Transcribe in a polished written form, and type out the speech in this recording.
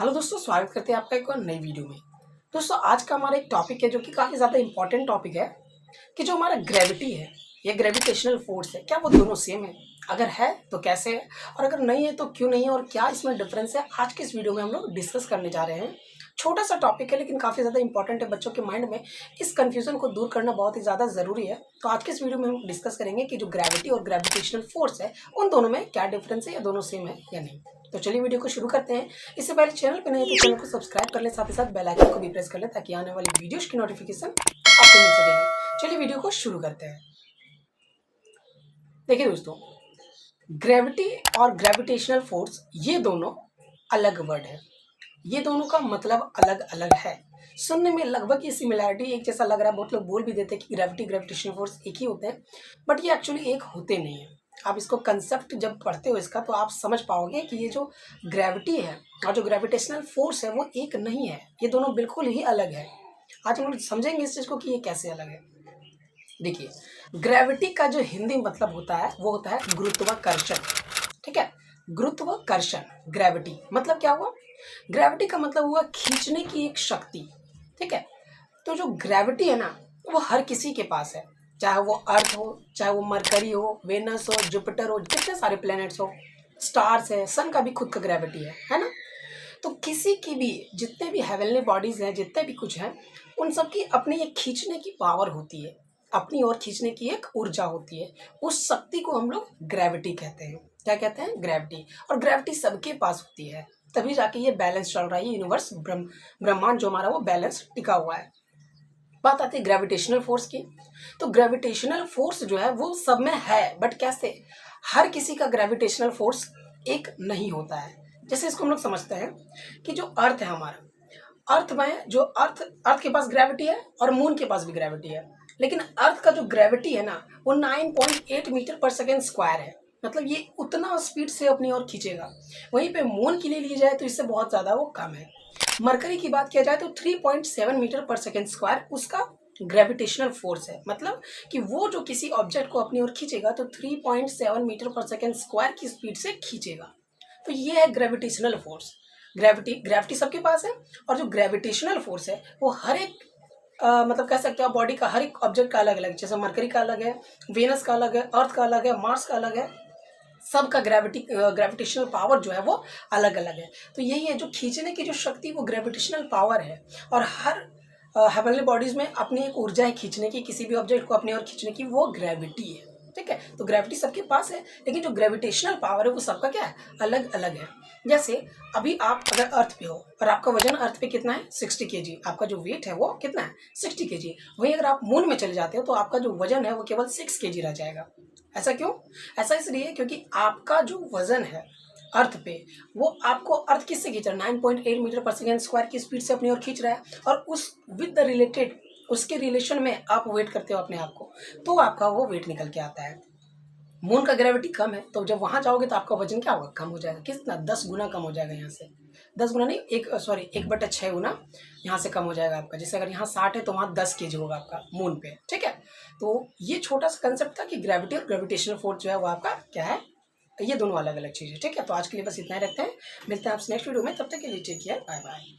Hello दोस्तों, स्वागत करते हैं आपका एक और नई वीडियो में। दोस्तों, आज का हमारा एक टॉपिक है जो कि काफ़ी ज़्यादा इंपॉर्टेंट टॉपिक है कि जो हमारा ग्रेविटी है, ये ग्रेविटेशनल फोर्स है, क्या वो दोनों सेम है? अगर है तो कैसे है, और अगर नहीं है तो क्यों नहीं है, और क्या इसमें डिफरेंस है, आज के इस वीडियो में हम लोग डिस्कस करने जा रहे हैं। छोटा सा टॉपिक है लेकिन काफ़ी ज़्यादा इंपॉर्टेंट है। बच्चों के माइंड में इस कन्फ्यूजन को दूर करना बहुत ही ज़्यादा ज़रूरी है। तो आज के इस वीडियो में हम डिस्कस करेंगे कि जो ग्रेविटी और ग्रेविटेशनल फोर्स है, उन दोनों में क्या डिफरेंस है, या दोनों सेम है या नहीं। तो चलिए वीडियो को शुरू करते हैं। इससे पहले चैनल पे नहीं तो चैनल को सब्सक्राइब कर ले, साथ ही साथ बेल आइकन को भी प्रेस कर ले ताकि आने वाली वीडियोस की नोटिफिकेशन आपको मिल सकेगी। चलिए वीडियो को शुरू करते हैं। देखिए दोस्तों, ग्रेविटी और ग्रेविटेशनल फोर्स ये दोनों अलग वर्ड है। ये दोनों का मतलब अलग अलग है। सुनने में लगभग ये सिमिलैरिटी एक जैसा लग रहा है। बहुत लोग बोल भी देते हैं कि ग्रेविटी ग्रेविटेशनल फोर्स एक ही होते हैं, बट ये एक्चुअली एक होते नहीं है। आप इसको कंसेप्ट जब पढ़ते हो इसका, तो आप समझ पाओगे कि ये जो ग्रेविटी है और जो ग्रेविटेशनल फोर्स है वो एक नहीं है। ये दोनों बिल्कुल ही अलग है। आज हम लोग समझेंगे इस चीज़ को कि ये कैसे अलग है। देखिए, ग्रेविटी का जो हिंदी मतलब होता है वो होता है गुरुत्वाकर्षण। ठीक है, गुरुत्वाकर्षण, ग्रेविटी मतलब क्या हुआ? ग्रेविटी का मतलब हुआ खींचने की एक शक्ति। ठीक है, तो जो ग्रेविटी है ना, वो हर किसी के पास है। चाहे वो अर्थ हो, चाहे वो मरकरी हो, वेनस हो, जुपिटर हो, जितने सारे प्लैनेट्स हो, स्टार्स है, सन का भी खुद का ग्रेविटी है ना। तो किसी की भी जितने भी हेवनली बॉडीज हैं, जितने भी कुछ हैं, उन सब की अपनी एक खींचने की पावर होती है, अपनी ओर खींचने की एक ऊर्जा होती है। उस शक्ति को हम लोग ग्रेविटी कहते हैं। क्या कहते हैं? ग्रेविटी। और ग्रेविटी सबके पास होती है, तभी जाके ये बैलेंस चल रहा है। ये यूनिवर्स, ब्रह्मांड जो हमारा, वो बैलेंस टिका हुआ है। बात आती है ग्रेविटेशनल फोर्स की। तो ग्रेविटेशनल फोर्स जो है वो सब में है, बट कैसे? हर किसी का ग्रेविटेशनल फोर्स एक नहीं होता है। जैसे इसको हम लोग समझते हैं कि जो अर्थ है हमारा, अर्थ में जो अर्थ के पास ग्रेविटी है और मून के पास भी ग्रेविटी है। लेकिन अर्थ का जो ग्रेविटी है ना, वो 9.8 मीटर पर सेकेंड स्क्वायर है। मतलब ये उतना स्पीड से अपनी ओर खींचेगा। वहीं पे मून के लिए ली जाए तो इससे बहुत ज़्यादा वो कम है। मरकरी की बात किया जाए तो 3.7 मीटर पर सेकेंड स्क्वायर उसका ग्रेविटेशनल फोर्स है। मतलब कि वो जो किसी ऑब्जेक्ट को अपनी ओर खींचेगा तो 3.7 मीटर पर सेकेंड स्क्वायर की स्पीड से खींचेगा। तो ये है ग्रेविटेशनल फोर्स। ग्रेविटी सबके पास है, और जो ग्रेविटेशनल फोर्स है वो हर एक मतलब कह सकते हो बॉडी का हर एक ऑब्जेक्ट का अलग अलग। जैसे मरकरी का अलग है, वेनस का अलग है, अर्थ का अलग है, मार्स का अलग है। सबका ग्रेविटेशनल पावर जो है वो अलग अलग है। तो यही है, जो खींचने की जो शक्ति वो ग्रेविटेशनल पावर है। और हर हेवनली बॉडीज में अपनी एक ऊर्जा है खींचने की, किसी भी ऑब्जेक्ट को अपनी ओर खींचने की, वो ग्रेविटी है। ठीक है, तो ग्रेविटी सबके पास है, लेकिन जो ग्रेविटेशनल पावर है वो सबका क्या है? अलग अलग है। जैसे अभी आप अगर अर्थ पे हो और आपका वजन अर्थ पे कितना है? 60 kg। आपका जो वेट है वो कितना है? 60 kg। वहीं अगर आप मून में चले जाते हो तो आपका जो वजन है वो केवल 6 kg रह जाएगा। ऐसा क्यों? ऐसा इसलिए क्योंकि आपका जो वजन है अर्थ पे, वो आपको अर्थ किससे खींच रहा है? 9.8 मीटर पर सेकेंड स्क्वायर की स्पीड से अपनी ओर खींच रहा है। और उस विद द रिलेटेड, उसके रिलेशन में आप वेट करते हो अपने आप को, तो आपका वो वेट निकल के आता है। मून का ग्रेविटी कम है, तो जब वहां जाओगे तो आपका वजन क्या होगा? कम हो जाएगा। कितना? 10 गुना कम हो जाएगा। यहाँ से 10 गुना नहीं, 1/6 गुना यहाँ से कम हो जाएगा आपका। जैसे अगर यहाँ 60 है तो वहाँ 10 kg होगा आपका मून पे। ठीक है, तो ये छोटा सा कंसेप्ट था कि ग्रेविटी और ग्रेविटेशनल फोर्स जो है वो आपका क्या है, ये दोनों अलग अलग चीज़ है। ठीक है, तो आज के लिए बस इतना ही रखते हैं। मिलते हैं आपसे नेक्स्ट वीडियो में, तब तक के लिए टेक केयर, बाय बाय।